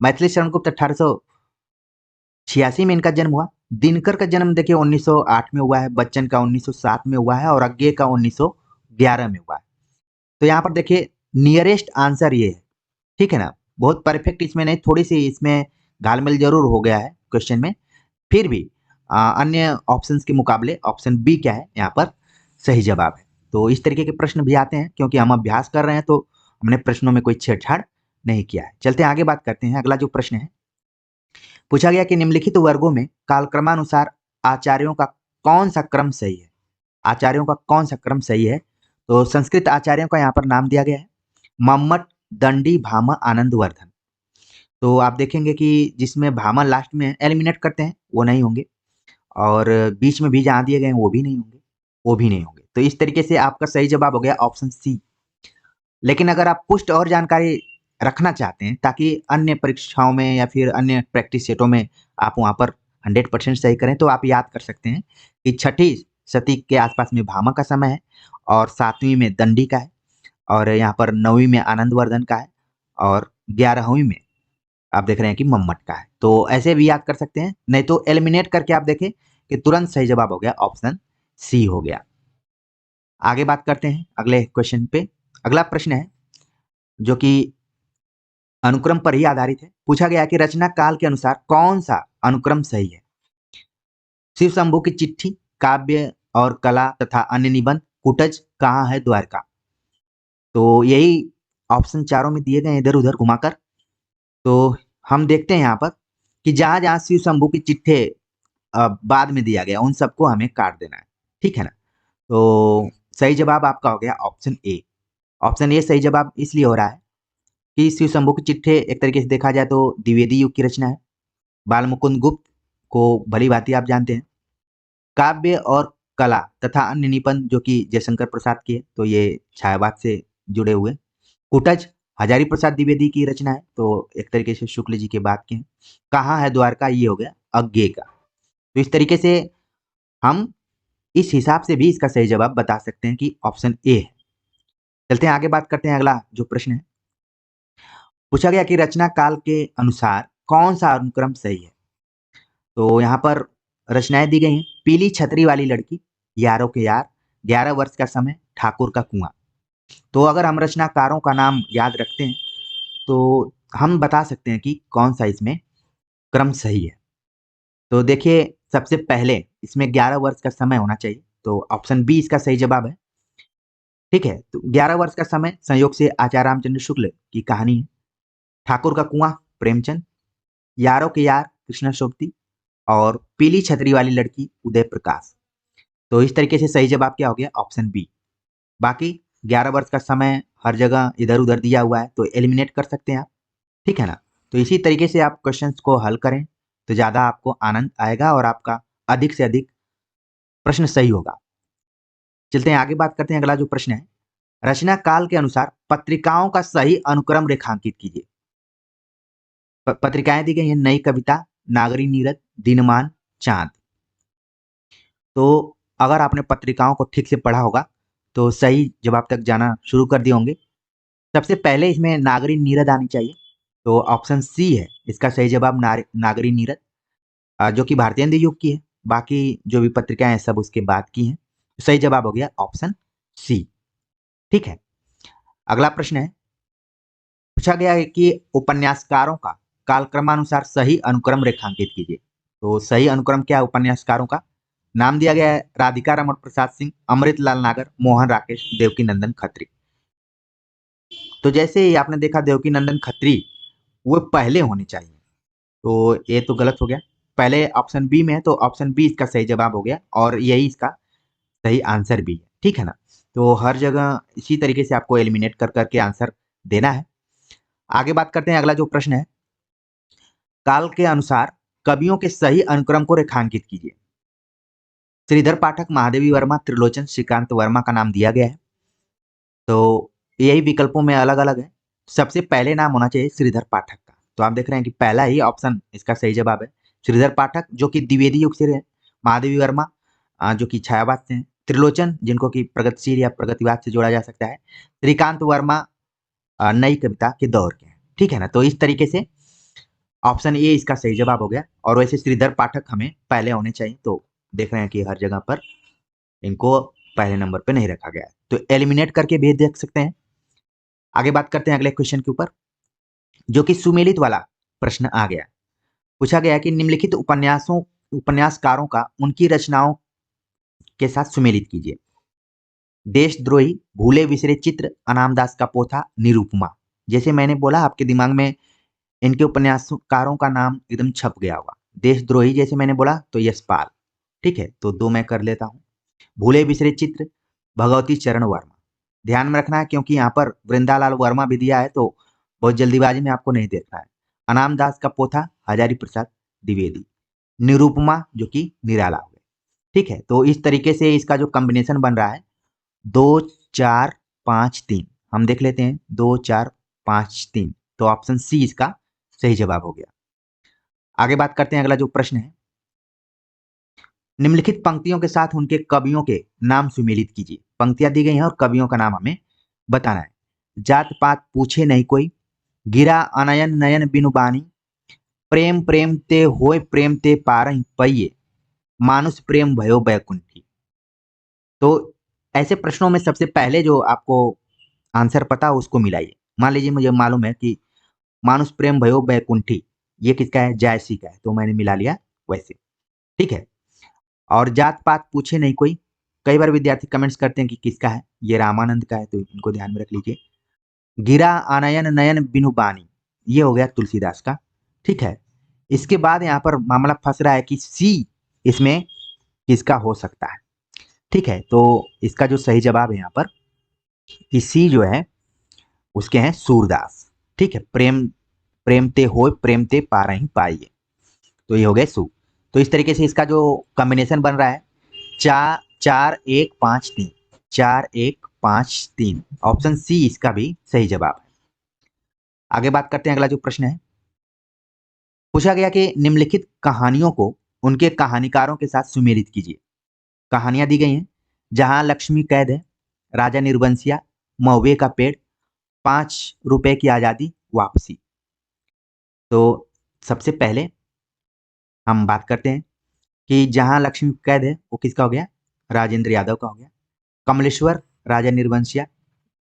मैथिली शरण गुप्त 1886 में इनका जन्म हुआ। दिनकर का जन्म देखिए 1908 में हुआ है, बच्चन का 1907 में हुआ है और अज्ञे का 1911 में हुआ है। तो यहाँ पर देखिए नियरेस्ट आंसर ये है, ठीक है ना। बहुत परफेक्ट इसमें नहीं, थोड़ी सी इसमें घालमेल जरूर हो गया है क्वेश्चन में, फिर भी अन्य ऑप्शंस के मुकाबले ऑप्शन बी क्या है यहाँ पर सही जवाब है। तो इस तरीके के प्रश्न भी आते हैं, क्योंकि हम अभ्यास कर रहे हैं तो हमने प्रश्नों में कोई छेड़छाड़ नहीं किया है। चलते हैं आगे बात करते हैं। अगला जो प्रश्न है, पूछा गया कि निम्नलिखित वर्गों में कालक्रमानुसार आचार्यों का कौन सा क्रम सही है। आचार्यों का कौन सा क्रम सही है। तो संस्कृत आचार्यों का यहाँ पर नाम दिया गया है, मम्मट, दंडी, भामा, आनंदवर्धन। तो आप देखेंगे कि जिसमें भामा लास्ट में एलिमिनेट करते हैं वो नहीं होंगे, और बीच में भी जहाँ दिए गए हैं वो भी नहीं होंगे, वो भी नहीं होंगे। तो इस तरीके से आपका सही जवाब हो गया ऑप्शन सी। लेकिन अगर आप पुष्ट और जानकारी रखना चाहते हैं ताकि अन्य परीक्षाओं में या फिर अन्य प्रैक्टिस सेटों में आप वहाँ पर 100% सही करें, तो आप याद कर सकते हैं कि छठी सदी के आसपास में भामा का समय है, और 7वीं में दंडी का है, और यहाँ पर 9वीं में आनंदवर्धन का है, और 11वीं में आप देख रहे हैं कि मम्मट का है। तो ऐसे भी याद कर सकते हैं, नहीं तो एलिमिनेट करके आप देखें कि तुरंत सही जवाब हो गया ऑप्शन सी हो गया। आगे बात करते हैं अगले क्वेश्चन पे। अगला प्रश्न है जो कि अनुक्रम पर ही आधारित है। पूछा गया कि रचना काल के अनुसार कौन सा अनुक्रम सही है। शिव शंभू की चिट्ठी, काव्य और कला तथा अन्य निबंध, कुटज, कहाँ है द्वारका। तो यही ऑप्शन चारों में दिए गए इधर उधर घुमाकर। तो हम देखते हैं यहाँ पर कि जहां जहां शिव शंभू की चिट्ठी बाद में दिया गया उन सबको हमें काट देना है, ठीक है ना। तो सही जवाब आपका हो गया ऑप्शन ए। ऑप्शन ए सही जवाब इसलिए हो रहा है कि शिव शंभू की चिट्ठी एक तरीके से देखा जाए तो द्विवेदी युग की रचना है। बाल मुकुंद गुप्त को भली भांति आप जानते हैं। काव्य और कला तथा अन्य निबंध जो कि जयशंकर प्रसाद की है, तो ये छायावाद से जुड़े हुए। कुटज हजारी प्रसाद द्विवेदी की रचना है, तो एक तरीके से शुक्ल जी के बाद के हैं। कहाँ है द्वारका, ये हो गया अज्ञे का। तो इस तरीके से हम इस हिसाब से भी इसका सही जवाब बता सकते हैं कि ऑप्शन ए है। चलते हैं आगे बात करते हैं। अगला जो प्रश्न है, पूछा गया कि रचना काल के अनुसार कौन सा अनुक्रम सही है। तो यहाँ पर रचनाएं दी गई हैं। पीली छतरी वाली लड़की, यारों के यार, 11 वर्ष का समय, ठाकुर का कुआं। तो अगर हम रचनाकारों का नाम याद रखते हैं तो हम बता सकते हैं कि कौन सा इसमें क्रम सही है। तो देखिए सबसे पहले इसमें 11 वर्ष का समय होना चाहिए, तो ऑप्शन बी इसका सही जवाब है, ठीक है। तो 11 वर्ष का समय संयोग से आचार्य रामचंद्र शुक्ल की कहानी है। ठाकुर का कुआं प्रेमचंद, यारों के यार कृष्ण शोभती, और पीली छतरी वाली लड़की उदय प्रकाश। तो इस तरीके से सही जवाब क्या हो गया ऑप्शन बी। बाकी 11 वर्ष का समय हर जगह इधर उधर दिया हुआ है, तो एलिमिनेट कर सकते हैं आप, ठीक है ना। तो इसी तरीके से आप क्वेश्चंस को हल करें तो ज्यादा आपको आनंद आएगा और आपका अधिक से अधिक प्रश्न सही होगा। चलते हैं आगे बात करते हैं। अगला जो प्रश्न है, रचना काल के अनुसार पत्रिकाओं का सही अनुक्रम रेखांकित कीजिए। पत्रिकाएं दी गई हैं, नई कविता, नागरी नीरद, दिनमान, चांद। तो अगर आपने पत्रिकाओं को ठीक से पढ़ा होगा तो सही जवाब तक जाना शुरू कर दिए होंगे। सबसे पहले इसमें नागरी नीरद आनी चाहिए, तो ऑप्शन सी है इसका सही जवाब। नागरी नीरद जो कि भारतीय हिंदी युग की है, बाकी जो भी पत्रिकाएं हैं सब उसके बाद की हैं। सही जवाब हो गया ऑप्शन सी, ठीक है। अगला प्रश्न है, पूछा गया है कि उपन्यासकारों का कालक्रमानुसार सही अनुक्रम रेखांकित कीजिए। तो सही अनुक्रम क्या है उपन्यासकारों का? नाम दिया गया है राधिका रमन प्रसाद सिंह, अमृतलाल नागर, मोहन राकेश, देवकी नंदन खत्री। तो जैसे ही आपने देखा देवकी नंदन खत्री, वो पहले होने चाहिए, तो ये तो गलत हो गया। पहले ऑप्शन बी में है, तो ऑप्शन बी इसका सही जवाब हो गया और यही इसका सही आंसर भी है। ठीक है ना? तो हर जगह इसी तरीके से आपको एलिमिनेट कर करके आंसर देना है। आगे बात करते हैं, अगला जो प्रश्न है, काल के अनुसार कवियों के सही अनुक्रम को रेखांकित कीजिए। श्रीधर पाठक, महादेवी वर्मा, त्रिलोचन, श्रीकांत वर्मा का नाम दिया गया है। तो यही विकल्पों में अलग अलग है। सबसे पहले नाम होना चाहिए श्रीधर पाठक का। तो आप देख रहे हैं कि पहला ही ऑप्शन इसका सही जवाब है, श्रीधर पाठक, जो कि द्विवेदी युग से रहे। महादेवी वर्मा, जो कि छायावाद से हैं। त्रिलोचन, जिनको कि प्रगतिशील या प्रगतिवाद से जोड़ा जा सकता है। श्रीकांत वर्मा नई कविता के दौर के हैं। ठीक है ना? तो इस तरीके से ऑप्शन ए इसका सही जवाब हो गया। और वैसे श्रीधर पाठक हमें पहले होने चाहिए, तो देख रहे हैं कि हर जगह पर इनको पहले नंबर पे नहीं रखा गया है, तो एलिमिनेट करके भी देख सकते हैं। आगे बात करते हैं अगले क्वेश्चन के ऊपर, जो कि सुमेलित वाला प्रश्न आ गया। पूछा गया कि निम्नलिखित उपन्यासकारों का उनकी रचनाओं के साथ सुमेलित कीजिए। देशद्रोही, भूले बिसरे चित्र, अनामदास का पोथा, निरूपमा। जैसे मैंने बोला, आपके दिमाग में इनके उपन्यासकारों का नाम एकदम छप गया होगा। देशद्रोही जैसे मैंने बोला तो यशपाल। ठीक है, तो दो मैं कर लेता हूँ। भूले बिसरे चित्र, भगवती चरण वर्मा। ध्यान में रखना है क्योंकि यहाँ पर वृंदालाल वर्मा भी दिया है, तो बहुत जल्दीबाजी में आपको नहीं देखना है। अनामदास का पोथा, हजारी प्रसाद द्विवेदी। निरूपमा, जो कि निराला हो गए। ठीक है, तो इस तरीके से इसका जो कॉम्बिनेशन बन रहा है 2 4 5 3, हम देख लेते हैं 2 4 5 3। तो ऑप्शन सी इसका सही जवाब हो गया। आगे बात करते हैं, अगला जो प्रश्न है, निम्नलिखित पंक्तियों के साथ उनके कवियों के नाम सुमेलित कीजिए। पंक्तियां दी गई हैं और कवियों का नाम हमें बताना है। जात पात पूछे नहीं कोई, गिरा अनयन नयन बिनु बानी, प्रेम प्रेम ते होय प्रेम ते पारहि पइये, मानुष प्रेम भयो बैकुंठी। तो ऐसे प्रश्नों में सबसे पहले जो आपको आंसर पता हो उसको मिलाइए। मान लीजिए मुझे मालूम है कि मानुष प्रेम भयो बैकुंठी, ये किसका है? जायसी का है, तो मैंने मिला लिया वैसे। ठीक है, और जात पात पूछे नहीं कोई, कई बार विद्यार्थी कमेंट्स करते हैं कि किसका है, ये रामानंद का है, तो इनको ध्यान में रख लीजिए। गिरा आनयन नयन बिनु बानी, ये हो गया तुलसीदास का। ठीक है, इसके बाद यहाँ पर मामला फंस रहा है कि सी इसमें किसका हो सकता है। ठीक है, तो इसका जो सही जवाब है यहाँ पर कि सी जो है उसके हैं सूरदास। ठीक है, प्रेम प्रेम ते हो प्रेम ते पा रही पाइए, तो ये हो गए सू। तो इस तरीके से इसका जो कॉम्बिनेशन बन रहा है 4 4 1 5 3, 4 1 5 3, ऑप्शन सी इसका भी सही जवाब है। आगे बात करते हैं, अगला जो प्रश्न है, पूछा गया कि निम्नलिखित कहानियों को उनके कहानीकारों के साथ सुमेलित कीजिए। कहानियां दी गई हैं, जहां लक्ष्मी कैद है, राजा निर्बंसिया, महुए का पेड़, 5 रुपए की आजादी, वापसी। तो सबसे पहले हम बात करते हैं कि जहां लक्ष्मी कैद है वो किसका हो गया? राजेंद्र यादव का हो गया। कमलेश्वर, राजा निर्वंशिया,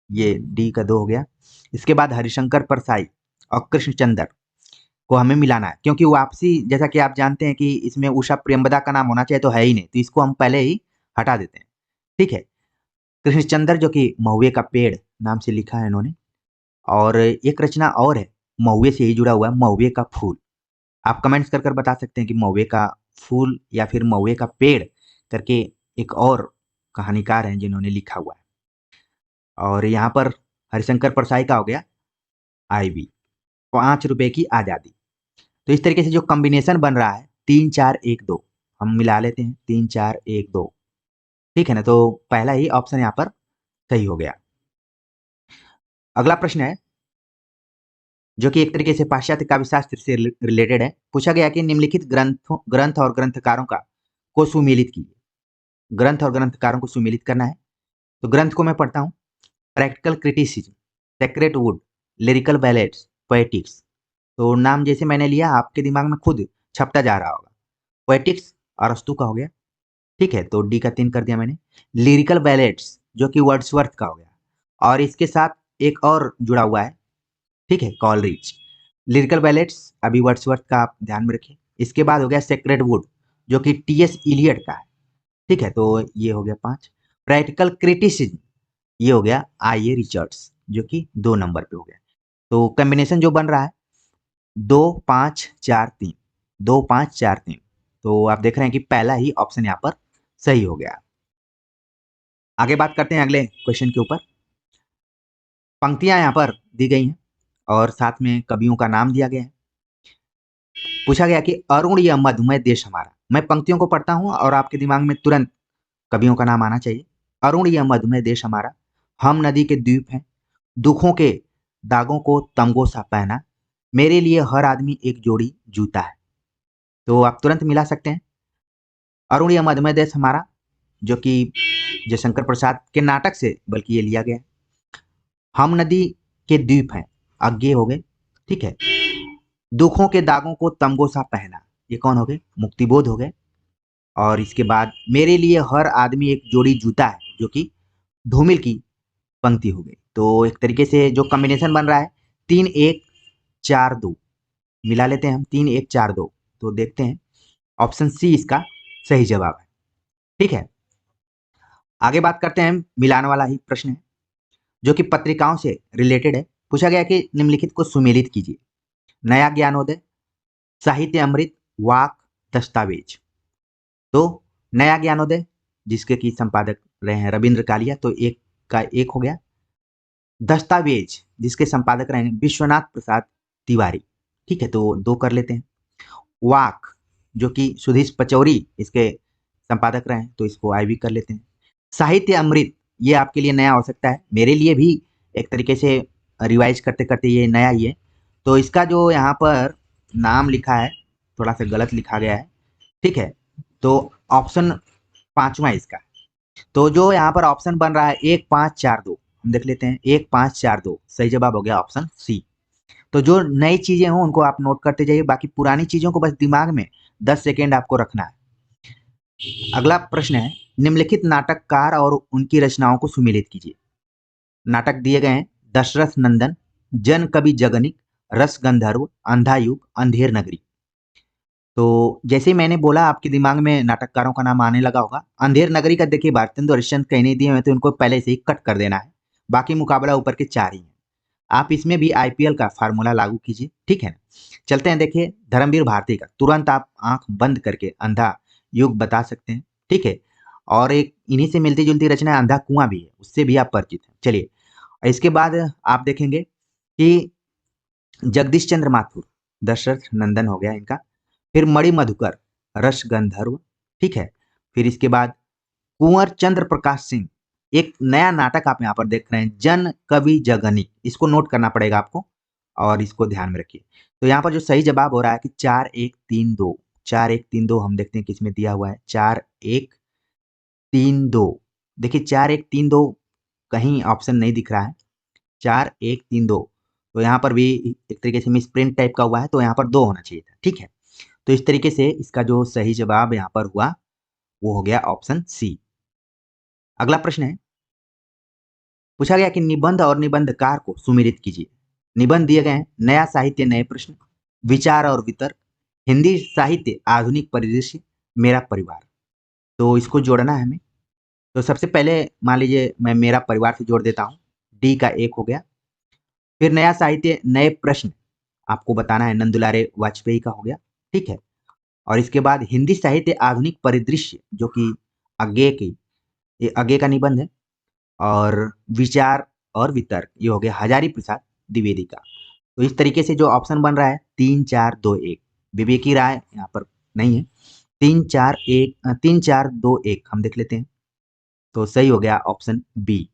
ये डी का 2 हो गया। इसके बाद हरिशंकर परसाई और कृष्णचंद्र को हमें मिलाना है, क्योंकि वापसी जैसा कि आप जानते हैं कि इसमें उषा प्रेमबदा का नाम होना चाहिए, तो है ही नहीं, तो इसको हम पहले ही हटा देते हैं। ठीक है, कृष्णचंद्र जो कि महुए का पेड़ नाम से लिखा है इन्होंने, और एक रचना और है महुए से ही जुड़ा हुआ है, महुए का फूल। आप कमेंट्स कर बता सकते हैं कि महुए का फूल या फिर महुए का पेड़ करके एक और कहानीकार हैं जिन्होंने लिखा हुआ है। और यहाँ पर हरिशंकर परसाई का हो गया आईबी, 5 रुपए की आजादी। तो इस तरीके से जो कॉम्बिनेशन बन रहा है 3 4 1 2, हम मिला लेते हैं 3 4 1 2। ठीक है ना? तो पहला ही ऑप्शन यहाँ पर सही हो गया। अगला प्रश्न है, जो कि एक तरीके से पाश्चात्य काव्यशास्त्र से रिलेटेड है। पूछा गया कि निम्नलिखित ग्रंथ और ग्रंथकारों का को सुमेलित कीजिए। ग्रंथ और ग्रंथकारों को सुमेलित करना है। तो ग्रंथ को मैं पढ़ता हूँ, practical criticism, sacred wood, lyrical ballads, poetics. तो नाम जैसे मैंने लिया आपके दिमाग में खुद छपता जा रहा होगा। पोएटिक्स अरस्तू का हो गया। ठीक है, तो डी का 3 कर दिया मैंने। लिरिकल बैलेट्स जो कि वर्ड्सवर्थ का हो गया, और इसके साथ एक और जुड़ा हुआ है ठीक है, कॉलरिज। लिरिकल बैलेट्स अभी वर्ड्सवर्थ का आप ध्यान में रखिए। इसके बाद हो गया सेक्रेड वुड, जो कि टीएस इलियट का है। ठीक है, तो ये हो गया 5। प्रैक्टिकल क्रिटिसिज्म, ये हो गया आई ए रिचर्ड्स, जो कि 2 नंबर पे हो गया। तो कॉम्बिनेशन जो बन रहा है 2 5 4 3, 2 5 4 3। तो आप देख रहे हैं कि पहला ही ऑप्शन यहाँ पर सही हो गया। आगे बात करते हैं अगले क्वेश्चन के ऊपर। पंक्तियां यहाँ पर दी गई हैं और साथ में कवियों का नाम दिया गया है। पूछा गया कि अरुण या मधुमय देश हमारा। मैं पंक्तियों को पढ़ता हूं और आपके दिमाग में तुरंत कवियों का नाम आना चाहिए। अरुण या मधुमय देश हमारा, हम नदी के द्वीप हैं, दुखों के दागों को तमगो सा पहना, मेरे लिए हर आदमी एक जोड़ी जूता है। तो आप तुरंत मिला सकते हैं अरुण या मधुमय देश हमारा, जो कि जयशंकर प्रसाद के नाटक से बल्कि ये लिया गया। हम नदी के द्वीप हैं, अज्ञे हो गए। ठीक है, दुखों के दागों को तमगो सा पहना, ये कौन हो गए? मुक्तिबोध हो गए। और इसके बाद मेरे लिए हर आदमी एक जोड़ी जूता है, जो कि धूमिल की पंक्ति हो गई। तो एक तरीके से जो कॉम्बिनेशन बन रहा है 3 1 4 2, मिला लेते हैं हम 3 1 4 2। तो देखते हैं ऑप्शन सी इसका सही जवाब है। ठीक है, आगे बात करते हैं, मिलाने वाला ही प्रश्न है जो कि पत्रिकाओं से रिलेटेड है। पूछा गया कि निम्नलिखित को सुमेलित कीजिए। नया ज्ञानोदय, साहित्य अमृत, वाक, दस्तावेज। तो नया ज्ञानोदय, जिसके की संपादक रहे हैं रविंद्र कालिया, तो एक का एक हो गया। दस्तावेज, जिसके संपादक रहे हैं विश्वनाथ प्रसाद तिवारी। ठीक है, तो 2 कर लेते हैं। वाक, जो कि सुधीश पचौरी इसके संपादक रहे हैं, तो इसको आई भी कर लेते हैं। साहित्य अमृत, ये आपके लिए नया हो सकता है, मेरे लिए भी एक तरीके से रिवाइज करते करते ये नया ही है। तो इसका जो यहाँ पर नाम लिखा है थोड़ा सा गलत लिखा गया है। ठीक है, तो ऑप्शन 5वां इसका। तो जो यहाँ पर ऑप्शन बन रहा है 1 5 4 2, हम देख लेते हैं 1 5 4 2, सही जवाब हो गया ऑप्शन सी। तो जो नई चीजें हों उनको आप नोट करते जाइए, बाकी पुरानी चीजों को बस दिमाग में 10 सेकेंड आपको रखना है। अगला प्रश्न है, निम्नलिखित नाटककार और उनकी रचनाओं को सुमेलित कीजिए। नाटक दिए गए हैं दशरथ नंदन, जन कवि जगनिक, रस गंधर्व, अंधा युग, अंधेर नगरी। तो जैसे ही मैंने बोला आपके दिमाग में नाटककारों का नाम आने लगा होगा। अंधेर नगरी का देखिए भारतेंदु हरिश्चंद्र कहीं नहीं दिए हुए, तो उनको पहले से ही कट कर देना है। बाकी मुकाबला ऊपर के 4 ही हैं। आप इसमें भी आईपीएल का फार्मूला लागू कीजिए। ठीक है ना, चलते हैं। देखिए धर्मवीर भारती का तुरंत आप आंख बंद करके अंधा युग बता सकते हैं। ठीक है, और एक इन्हीं से मिलती जुलती रचना अंधा कुआं भी है, उससे भी आप परिचित हैं। चलिए, इसके बाद आप देखेंगे कि जगदीश चंद्र माथुर, दशरथ नंदन हो गया इनका। फिर मणि मधुकर, रस गंधर्व। ठीक है, फिर इसके बाद कुंवर चंद्र प्रकाश सिंह, एक नया नाटक आप यहाँ पर देख रहे हैं जन कवि जगनिक, इसको नोट करना पड़ेगा आपको और इसको ध्यान में रखिए। तो यहाँ पर जो सही जवाब हो रहा है कि 4 1 3 2, 4 1 3 2, हम देखते हैं किसमें दिया हुआ है 4 1 3 2। देखिए 4 1 3 2 कहीं ऑप्शन नहीं दिख रहा है। 4 1 3 2, तो यहाँ पर भी एक तरीके से मिस प्रिंट टाइप का हुआ है, तो यहाँ पर 2 होना चाहिए था। ठीक है, तो इस तरीके से इसका जो सही जवाब यहाँ पर हुआ वो हो गया ऑप्शन सी। अगला प्रश्न है, पूछा गया कि निबंध और निबंधकार को सुमेलित कीजिए। निबंध दिए गए हैं नया साहित्य नए प्रश्न, विचार और वितर्क, हिंदी साहित्य आधुनिक परिदृश्य, मेरा परिवार। तो इसको जोड़ना है हमें। तो सबसे पहले मान लीजिए मैं मेरा परिवार से जोड़ देता हूँ, डी का 1 हो गया। फिर नया साहित्य नए प्रश्न, आपको बताना है नंदुलारे वाजपेयी का हो गया। ठीक है, और इसके बाद हिंदी साहित्य आधुनिक परिदृश्य, जो कि आगे की ये आगे का निबंध है। और विचार और वितर्क, ये हो गया हजारी प्रसाद द्विवेदी का। तो इस तरीके से जो ऑप्शन बन रहा है 3 4 2 1, विवेकी राय यहाँ पर नहीं है। 3 4 2 1 हम देख लेते हैं, तो सही हो गया ऑप्शन बी।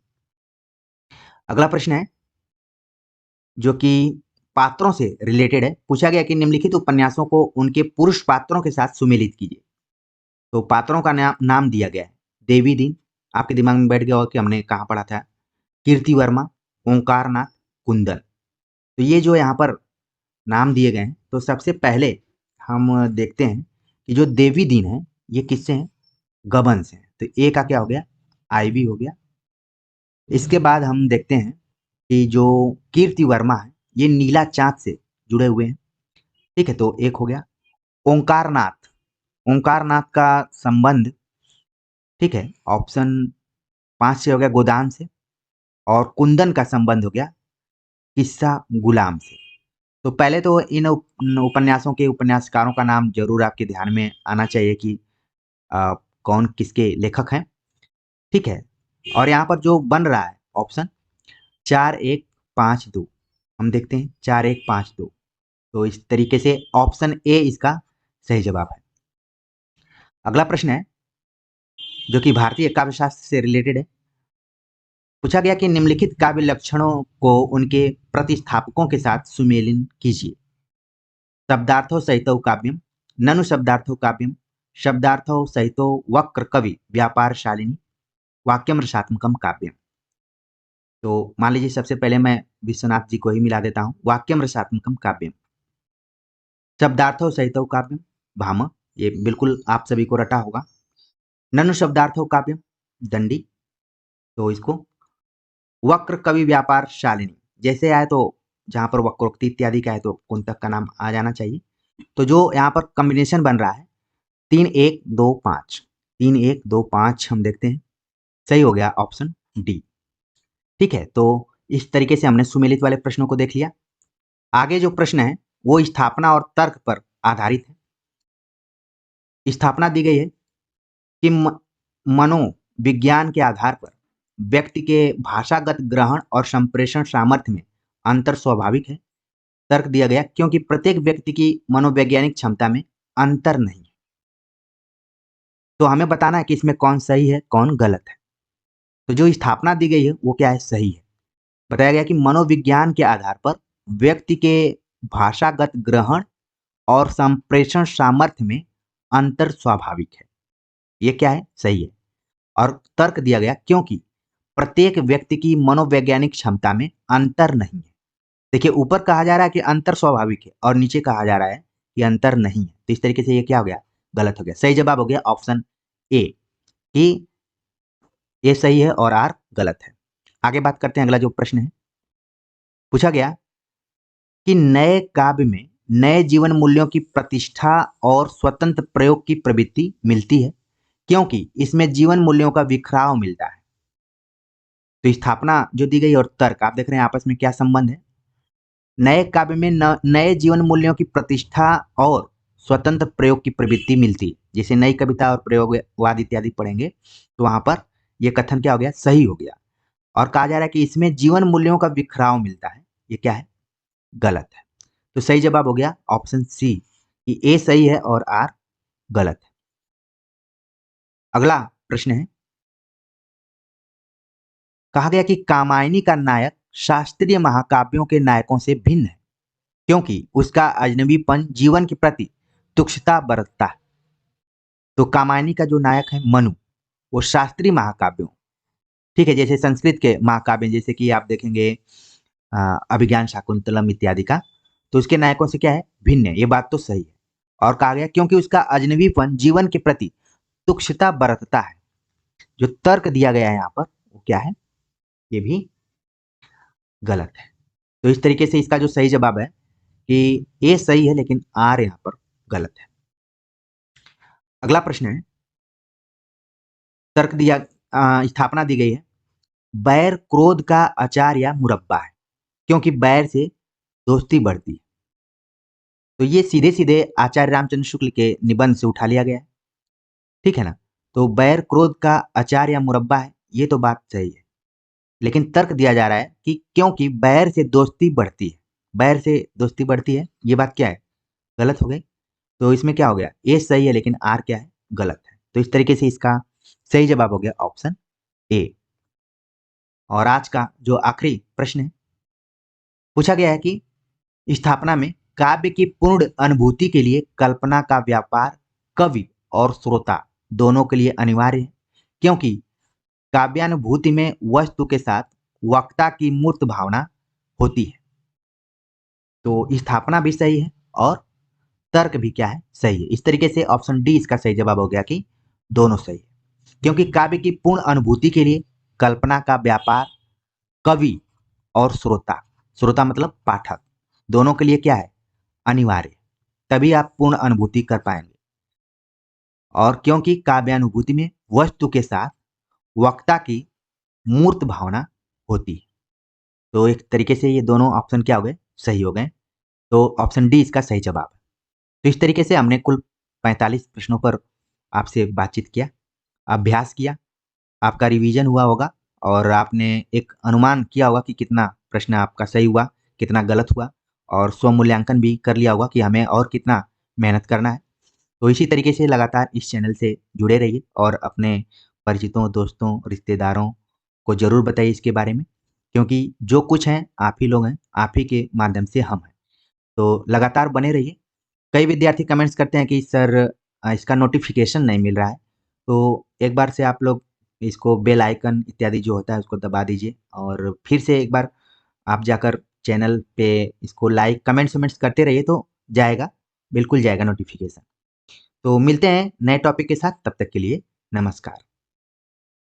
अगला प्रश्न है जो कि पात्रों से रिलेटेड है। पूछा गया कि निम्नलिखित उपन्यासों को उनके पुरुष पात्रों के साथ सुमेलित कीजिए। तो पात्रों का नाम दिया गया है देवी दीन, आपके दिमाग में बैठ गया होगा कि हमने कहाँ पढ़ा था। कीर्ति वर्मा, ओंकारनाथ, कुंदन। तो ये जो यहाँ पर नाम दिए गए हैं, तो सबसे पहले हम देखते हैं कि जो देवी दीन है ये किससे हैं? गबन से हैं। तो ए का क्या हो गया? आईबी हो गया। इसके बाद हम देखते हैं कि जो कीर्ति वर्मा है ये नीला चांद से जुड़े हुए हैं। ठीक है, तो एक हो गया। ओंकारनाथ, ओंकारनाथ का संबंध, ठीक है, ऑप्शन 5 से हो गया गोदान से, और कुंदन का संबंध हो गया किस्सा गुलाम से। तो पहले तो इन उपन्यासों के उपन्यासकारों का नाम जरूर आपके ध्यान में आना चाहिए कि कौन किसके लेखक हैं। ठीक है, और यहाँ पर जो बन रहा है ऑप्शन 4152, हम देखते हैं 4152। तो इस तरीके से ऑप्शन ए इसका सही जवाब है। अगला प्रश्न है जो कि भारतीय काव्य शास्त्र से रिलेटेड है। पूछा गया कि निम्नलिखित काव्य लक्षणों को उनके प्रतिस्थापकों के साथ सुमेलित कीजिए। शब्दार्थो सहितो काव्यम, ननु शब्दार्थो काव्यम, शब्दार्थो सहितो वक्र कवि व्यापारशालिनी, वाक्यम रसात्मकम काव्यम। तो मान लीजिए सबसे पहले मैं विश्वनाथ जी को ही मिला देता हूँ। वाक्यम रसात्मकम काव्यम, शब्दार्थो सहितो काव्यम भाम, ये बिल्कुल आप सभी को रटा होगा। ननु शब्दार्थो काव्यम दंडी, तो इसको वक्र कवि व्यापार शालिनी, जैसे आए तो जहां पर वक्रोक्ति इत्यादि का है तो कुंतक का नाम आ जाना चाहिए। तो जो यहाँ पर कॉम्बिनेशन बन रहा है 3 1 2 5, 3 1 2 5 हम देखते हैं, सही हो गया ऑप्शन डी। ठीक है, तो इस तरीके से हमने सुमेलित वाले प्रश्नों को देख लिया। आगे जो प्रश्न है वो स्थापना और तर्क पर आधारित है। स्थापना दी गई है कि मनोविज्ञान के आधार पर व्यक्ति के भाषागत ग्रहण और संप्रेषण सामर्थ्य में अंतर स्वाभाविक है। तर्क दिया गया क्योंकि प्रत्येक व्यक्ति की मनोवैज्ञानिक क्षमता में अंतर नहीं है। तो हमें बताना है कि इसमें कौन सही है कौन गलत है। तो जो स्थापना दी गई है वो क्या है, सही है। बताया गया कि मनोविज्ञान के आधार पर व्यक्ति के भाषागत ग्रहण और संप्रेषण सामर्थ्य में अंतर स्वाभाविक है, ये क्या है, सही है। और तर्क दिया गया क्योंकि प्रत्येक व्यक्ति की मनोवैज्ञानिक क्षमता में अंतर नहीं है। देखिए ऊपर कहा जा रहा है कि अंतर स्वाभाविक है और नीचे कहा जा रहा है कि अंतर नहीं है, तो इस तरीके से ये क्या हो गया, गलत हो गया। सही जवाब हो गया ऑप्शन ए कि ये सही है और आर गलत है। आगे बात करते हैं, अगला जो प्रश्न है पूछा गया कि नए काव्य में नए जीवन मूल्यों की प्रतिष्ठा और स्वतंत्र प्रयोग की प्रवृत्ति मिलती है क्योंकि इसमें जीवन मूल्यों का विखराव मिलता है। तो स्थापना जो दी गई और तर्क आप देख रहे हैं आपस में क्या संबंध है। नए काव्य में नए जीवन मूल्यों की प्रतिष्ठा और स्वतंत्र प्रयोग की प्रवृत्ति मिलती है। जैसे नई कविता और प्रयोगवाद इत्यादि पढ़ेंगे तो वहां पर यह कथन क्या हो गया, सही हो गया। और कहा जा रहा है कि इसमें जीवन मूल्यों का विखराव मिलता है, ये क्या है, गलत है। तो सही जवाब हो गया ऑप्शन सी कि ए सही है और आर गलत है। अगला प्रश्न है, कहा गया कि कामायनी का नायक शास्त्रीय महाकाव्यों के नायकों से भिन्न है क्योंकि उसका अजनबीपन जीवन के प्रति तुच्छता बरतता है। तो कामायनी का जो नायक है मनु, वो शास्त्रीय महाकाव्यों, ठीक है, जैसे संस्कृत के महाकाव्य जैसे कि आप देखेंगे अभिज्ञान शाकुंतलम इत्यादि का, तो उसके नायकों से क्या है, भिन्न है, ये बात तो सही है। और कहा गया क्योंकि उसका अजनबीपन जीवन के प्रति तुच्छता बरतता है। जो तर्क दिया गया है यहाँ पर वो क्या है, ये भी गलत है। तो इस तरीके से इसका जो सही जवाब है कि ए सही है लेकिन आर यहाँ पर गलत है। अगला प्रश्न है, तर्क दिया स्थापना दी गई है बैर क्रोध का अचार या मुरब्बा है क्योंकि बैर से दोस्ती बढ़ती है। तो ये सीधे सीधे आचार्य रामचंद्र शुक्ल के निबंध से उठा लिया गया है, ठीक है ना। तो बैर क्रोध का अचार या मुरब्बा है, ये तो बात सही है, लेकिन तर्क दिया जा रहा है कि क्योंकि बैर से दोस्ती बढ़ती है, बैर से दोस्ती बढ़ती है, ये बात क्या है, गलत हो गई। तो इसमें क्या हो गया, ए सही है लेकिन आर क्या है, गलत है। तो इस तरीके से इसका सही जवाब हो गया ऑप्शन ए। और आज का जो आखिरी प्रश्न है पूछा गया है कि स्थापना में काव्य की पूर्ण अनुभूति के लिए कल्पना का व्यापार कवि और श्रोता दोनों के लिए अनिवार्य है क्योंकि काव्यानुभूति में वस्तु के साथ वक्ता की मूर्त भावना होती है। तो स्थापना भी सही है और तर्क भी क्या है, सही है। इस तरीके से ऑप्शन डी इसका सही जवाब हो गया कि दोनों सही है क्योंकि काव्य की पूर्ण अनुभूति के लिए कल्पना का व्यापार कवि और श्रोता श्रोता मतलब पाठक, दोनों के लिए क्या है? अनिवार्य। तभी आप पूर्ण अनुभूति कर पाएंगे। और क्योंकि काव्यानुभूति में वस्तु के साथ वक्ता की मूर्त भावना होती है। तो एक तरीके से ये दोनों ऑप्शन क्या हो गए? सही हो गए। तो ऑप्शन डी इसका सही जवाब है। तो इस तरीके से हमने कुल 45 प्रश्नों पर आपसे बातचीत किया, अभ्यास किया, आपका रिवीजन हुआ होगा और आपने एक अनुमान किया होगा कि कितना प्रश्न आपका सही हुआ, कितना गलत हुआ और स्वमूल्यांकन भी कर लिया होगा कि हमें और कितना मेहनत करना है। तो इसी तरीके से लगातार इस चैनल से जुड़े रहिए और अपने परिचितों, दोस्तों, रिश्तेदारों को ज़रूर बताइए इसके बारे में, क्योंकि जो कुछ हैं आप ही लोग हैं, आप ही के माध्यम से हम हैं। तो लगातार बने रहिए। कई विद्यार्थी कमेंट्स करते हैं कि सर इसका नोटिफ़िकेशन नहीं मिल रहा है। तो एक बार से आप लोग इसको बेल आइकन इत्यादि जो होता है उसको दबा दीजिए और फिर से एक बार आप जाकर चैनल पे इसको लाइक, कमेंट्स-वमेंट्स करते रहिए तो जाएगा, बिल्कुल जाएगा नोटिफ़िकेशन। तो मिलते हैं नए टॉपिक के साथ, तब तक के लिए नमस्कार।